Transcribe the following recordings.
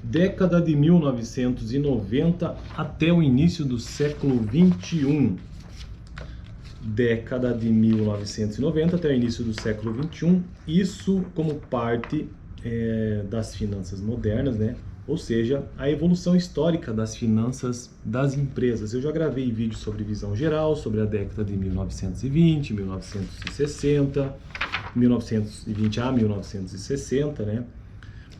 Década de 1990 até o início do século 21. Década de 1990 até o início do século 21, isso como parte das finanças modernas, né? Ou seja, a evolução histórica das finanças das empresas. Eu já gravei vídeos sobre visão geral, sobre a década de 1920, 1960, 1920 a 1960, né?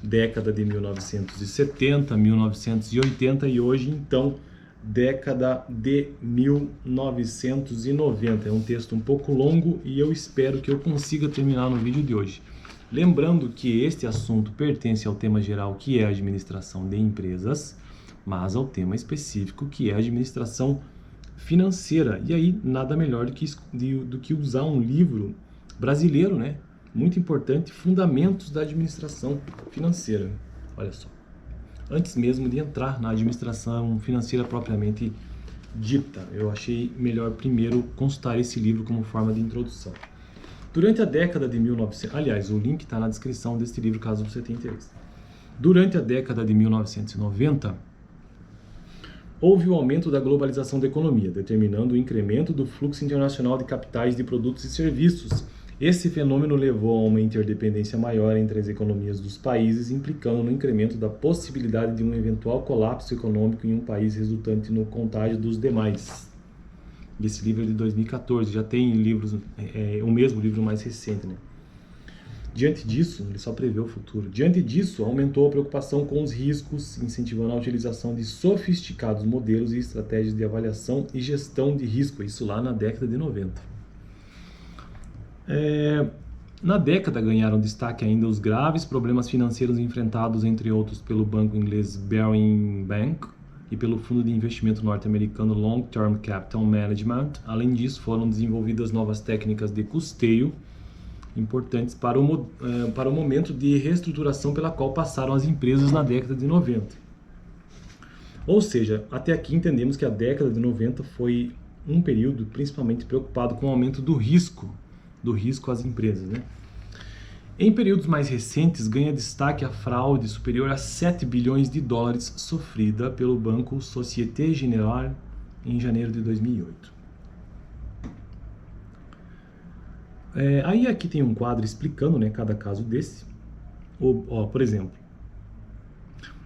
Década de 1970, 1980 e hoje, então, década de 1990. É um texto um pouco longo e eu espero que eu consiga terminar no vídeo de hoje. Lembrando que este assunto pertence ao tema geral, que é a administração de empresas, mas ao tema específico, que é a administração financeira. E aí, nada melhor do que usar um livro brasileiro, né? Muito importante, Fundamentos da Administração Financeira. Olha só. Antes mesmo de entrar na administração financeira propriamente dita, eu achei melhor primeiro consultar esse livro como forma de introdução. Durante a década de 1900, aliás, o link está na descrição deste livro, caso você tenha interesse. Durante a década de 1990, houve o aumento da globalização da economia, determinando o incremento do fluxo internacional de capitais, de produtos e serviços. Esse fenômeno levou a uma interdependência maior entre as economias dos países, implicando no incremento da possibilidade de um eventual colapso econômico em um país, resultante no contágio dos demais. Esse livro é de 2014, já tem livros, o mesmo livro mais recente, né? Diante disso, ele só prevê o futuro. Diante disso, aumentou a preocupação com os riscos, incentivando a utilização de sofisticados modelos e estratégias de avaliação e gestão de risco, isso lá na década de 90. Na década ganharam destaque ainda os graves problemas financeiros enfrentados, entre outros, pelo banco inglês Barings Bank e pelo fundo de investimento norte-americano Long Term Capital Management. Além disso, foram desenvolvidas novas técnicas de custeio importantes para o momento de reestruturação pela qual passaram as empresas na década de 90. Ou seja, até aqui entendemos que a década de 90 foi um período principalmente preocupado com o aumento do risco às empresas, né? Em períodos mais recentes, ganha destaque a fraude superior a 7 bilhões de dólares sofrida pelo banco Société Générale em janeiro de 2008. Aí aqui tem um quadro explicando, né, cada caso desse. Por exemplo,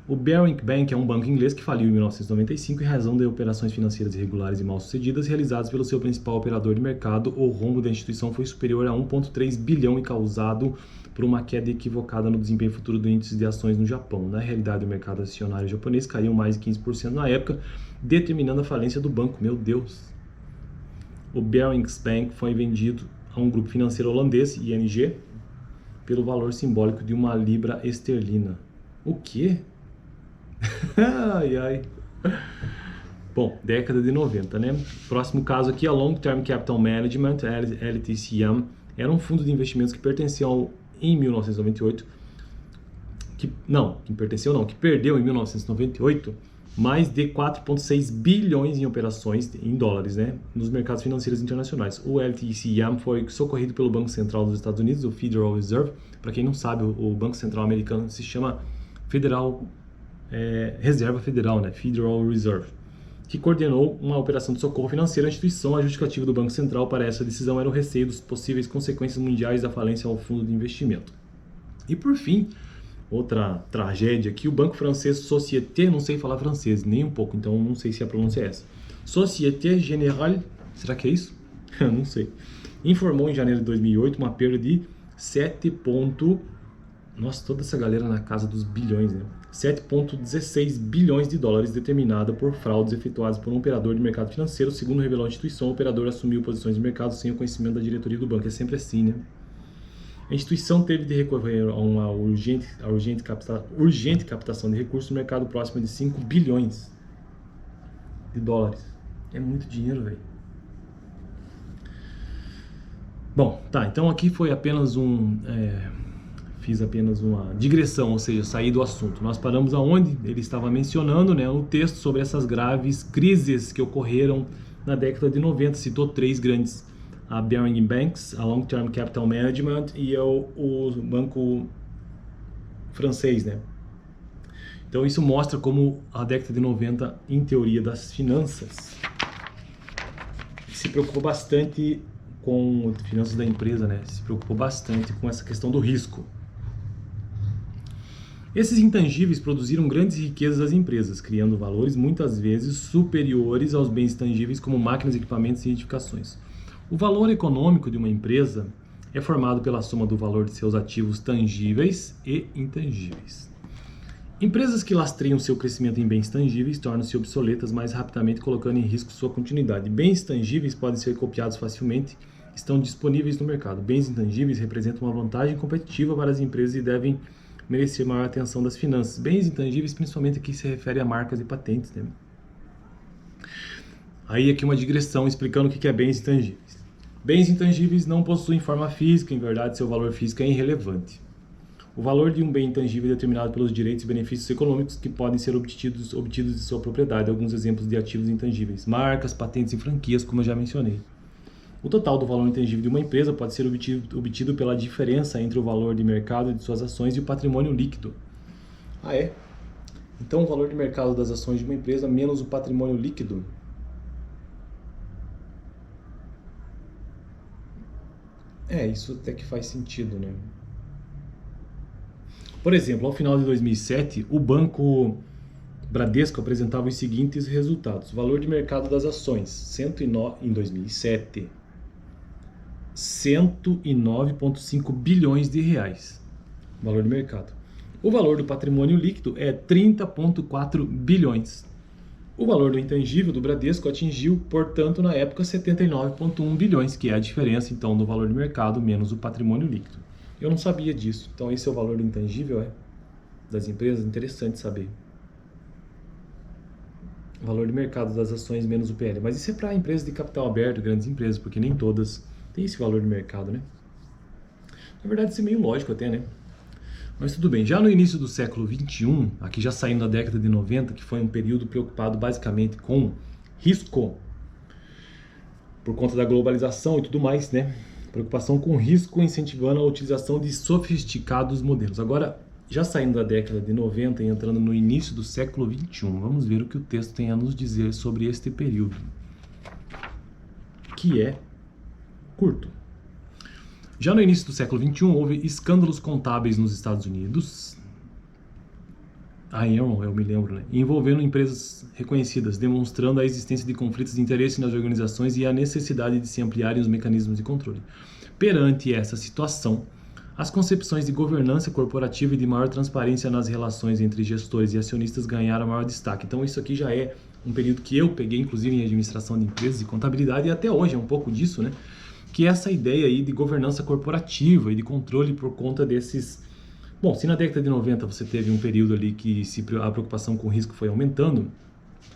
o Barings Bank é um banco inglês que faliu em 1995 em razão de operações financeiras irregulares e mal-sucedidas realizadas pelo seu principal operador de mercado. O rombo da instituição foi superior a 1,3 bilhão e causado por uma queda equivocada no desempenho futuro do índice de ações no Japão. Na realidade, o mercado acionário japonês caiu mais de 15% na época, determinando a falência do banco. Meu Deus! O Barings Bank foi vendido a um grupo financeiro holandês, ING, pelo valor simbólico de uma libra esterlina. O quê? Ai, ai. Bom, década de 90, né? Próximo caso aqui, a Long Term Capital Management, LTCM, era um fundo de investimentos que pertenceu em 1998, que perdeu em 1998 mais de 4,6 bilhões em operações em dólares, né, nos mercados financeiros internacionais. O LTCM foi socorrido pelo Banco Central dos Estados Unidos, o Federal Reserve. Para quem não sabe, o Banco Central americano se chama Reserva Federal, né? Federal Reserve, que coordenou uma operação de socorro financeiro à instituição. A justificativa do Banco Central para essa decisão era o receio das possíveis consequências mundiais da falência ao fundo de investimento. E por fim, outra tragédia aqui, o banco francês Société, não sei falar francês nem um pouco, então não sei se a pronúncia é essa. Société Générale, será que é isso? Não sei. Informou em janeiro de 2008 uma perda de toda essa galera na casa dos bilhões, né? 7,16 bilhões de dólares, determinada por fraudes efetuadas por um operador de mercado financeiro. Segundo revelou a instituição, o operador assumiu posições de mercado sem o conhecimento da diretoria do banco. É sempre assim, né? A instituição teve de recorrer a uma urgente captação de recursos no mercado próximo de 5 bilhões de dólares. É muito dinheiro, velho. Bom, tá, então aqui foi apenas fiz apenas uma digressão, ou seja, saí do assunto. Nós paramos aonde ele estava mencionando, né, o texto sobre essas graves crises que ocorreram na década de 90. Citou três grandes: a Barings Banks, a Long Term Capital Management e o banco francês, né? Então isso mostra como a década de 90, em teoria das finanças, se preocupou bastante com finanças da empresa, né? Se preocupou bastante com essa questão do risco. Esses intangíveis produziram grandes riquezas às empresas, criando valores muitas vezes superiores aos bens tangíveis como máquinas, equipamentos e edificações. O valor econômico de uma empresa é formado pela soma do valor de seus ativos tangíveis e intangíveis. Empresas que lastreiam seu crescimento em bens tangíveis tornam-se obsoletas mais rapidamente, colocando em risco sua continuidade. Bens tangíveis podem ser copiados facilmente, estão disponíveis no mercado. Bens intangíveis representam uma vantagem competitiva para as empresas e devem merecer maior atenção das finanças. Bens intangíveis, principalmente aqui se refere a marcas e patentes, né? Aí aqui uma digressão explicando o que é bens intangíveis. Bens intangíveis não possuem forma física, em verdade seu valor físico é irrelevante. O valor de um bem intangível é determinado pelos direitos e benefícios econômicos que podem ser obtidos de sua propriedade. Alguns exemplos de ativos intangíveis: marcas, patentes e franquias, como eu já mencionei. O total do valor intangível de uma empresa pode ser obtido pela diferença entre o valor de mercado de suas ações e o patrimônio líquido. Ah, é? Então o valor de mercado das ações de uma empresa menos o patrimônio líquido. Isso até que faz sentido, né? Por exemplo, ao final de 2007, o Banco Bradesco apresentava os seguintes resultados. Valor de mercado das ações, em 2007, 109,5 bilhões de reais. Valor de mercado. O valor do patrimônio líquido é 30,4 bilhões. O valor do intangível do Bradesco atingiu, portanto, na época, 79,1 bilhões, que é a diferença, então, do valor de mercado menos o patrimônio líquido. Eu não sabia disso. Então, esse é o valor do intangível, das empresas? Interessante saber. O valor de mercado das ações menos o PL. Mas isso é para empresas de capital aberto, grandes empresas, porque nem todas têm esse valor de mercado, né? Na verdade, isso é meio lógico até, né? Mas tudo bem. Já no início do século XXI, aqui já saindo da década de 90, que foi um período preocupado basicamente com risco, por conta da globalização e tudo mais, né? Preocupação com risco, incentivando a utilização de sofisticados modelos. Agora, já saindo da década de 90 e entrando no início do século XXI, vamos ver o que o texto tem a nos dizer sobre este período, que é curto. Já no início do século XXI, houve escândalos contábeis nos Estados Unidos, a Enron, eu me lembro, né? Envolvendo empresas reconhecidas, demonstrando a existência de conflitos de interesse nas organizações e a necessidade de se ampliarem os mecanismos de controle. Perante essa situação, as concepções de governança corporativa e de maior transparência nas relações entre gestores e acionistas ganharam maior destaque. Então isso aqui já é um período que eu peguei, inclusive, em administração de empresas e contabilidade, e até hoje é um pouco disso, né? Que é essa ideia aí de governança corporativa e de controle por conta desses... Bom, se na década de 90 você teve um período ali que a preocupação com o risco foi aumentando,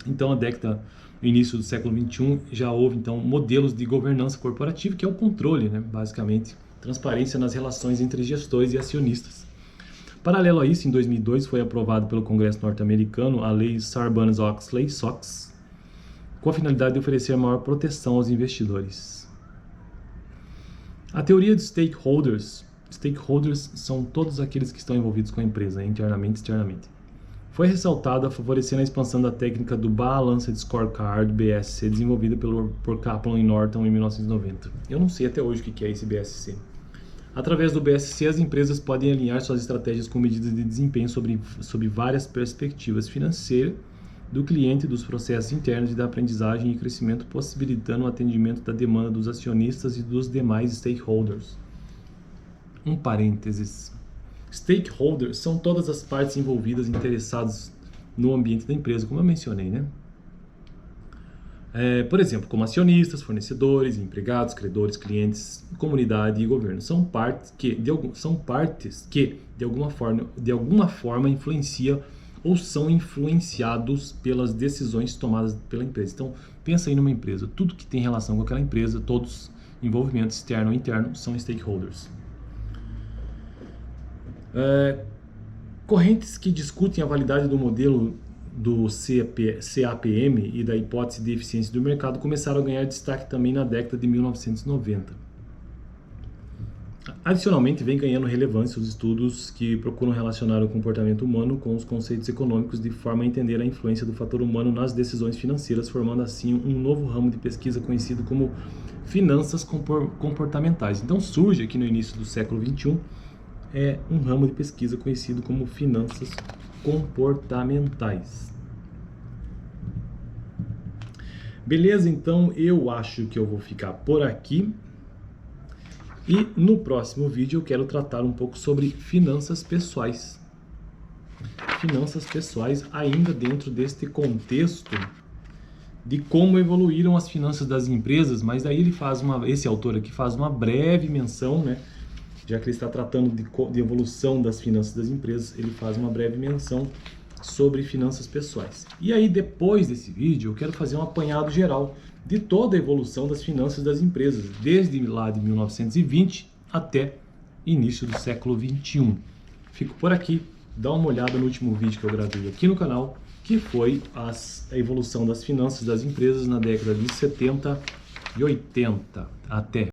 então no início do século XXI já houve então modelos de governança corporativa, que é o controle, né? Basicamente, transparência nas relações entre gestores e acionistas. Paralelo a isso, em 2002 foi aprovado pelo Congresso norte-americano a Lei Sarbanes-Oxley, SOX, com a finalidade de oferecer maior proteção aos investidores. A teoria de stakeholders são todos aqueles que estão envolvidos com a empresa, internamente e externamente. Foi ressaltada favorecendo a expansão da técnica do Balanced Scorecard, BSC, desenvolvida por Kaplan e Norton em 1990. Eu não sei até hoje o que é esse BSC. Através do BSC, as empresas podem alinhar suas estratégias com medidas de desempenho sob várias perspectivas: financeira, do cliente, dos processos internos e da aprendizagem e crescimento, possibilitando o atendimento da demanda dos acionistas e dos demais stakeholders. Um parênteses. Stakeholders são todas as partes envolvidas, interessadas no ambiente da empresa, como eu mencionei, né? Por exemplo, como acionistas, fornecedores, empregados, credores, clientes, comunidade e governo. São partes que, de alguma forma, influenciam ou são influenciados pelas decisões tomadas pela empresa. Então, pensa aí numa empresa. Tudo que tem relação com aquela empresa, todos envolvimentos externo ou interno, são stakeholders. Correntes que discutem a validade do modelo do CAPM e da hipótese de eficiência do mercado começaram a ganhar destaque também na década de 1990. Adicionalmente, vem ganhando relevância os estudos que procuram relacionar o comportamento humano com os conceitos econômicos de forma a entender a influência do fator humano nas decisões financeiras, formando assim um novo ramo de pesquisa conhecido como finanças comportamentais. Então surge aqui no início do século XXI um ramo de pesquisa conhecido como finanças comportamentais. Beleza? Então eu acho que eu vou ficar por aqui. E no próximo vídeo eu quero tratar um pouco sobre finanças pessoais. Finanças pessoais ainda dentro deste contexto de como evoluíram as finanças das empresas, mas daí ele faz esse autor aqui faz uma breve menção, né? Já que ele está tratando de evolução das finanças das empresas, ele faz uma breve menção sobre finanças pessoais. E aí depois desse vídeo eu quero fazer um apanhado geral de toda a evolução das finanças das empresas, desde lá de 1920 até início do século 21. Fico por aqui, dá uma olhada no último vídeo que eu gravei aqui no canal, que foi a evolução das finanças das empresas na década de 70 e 80. Até!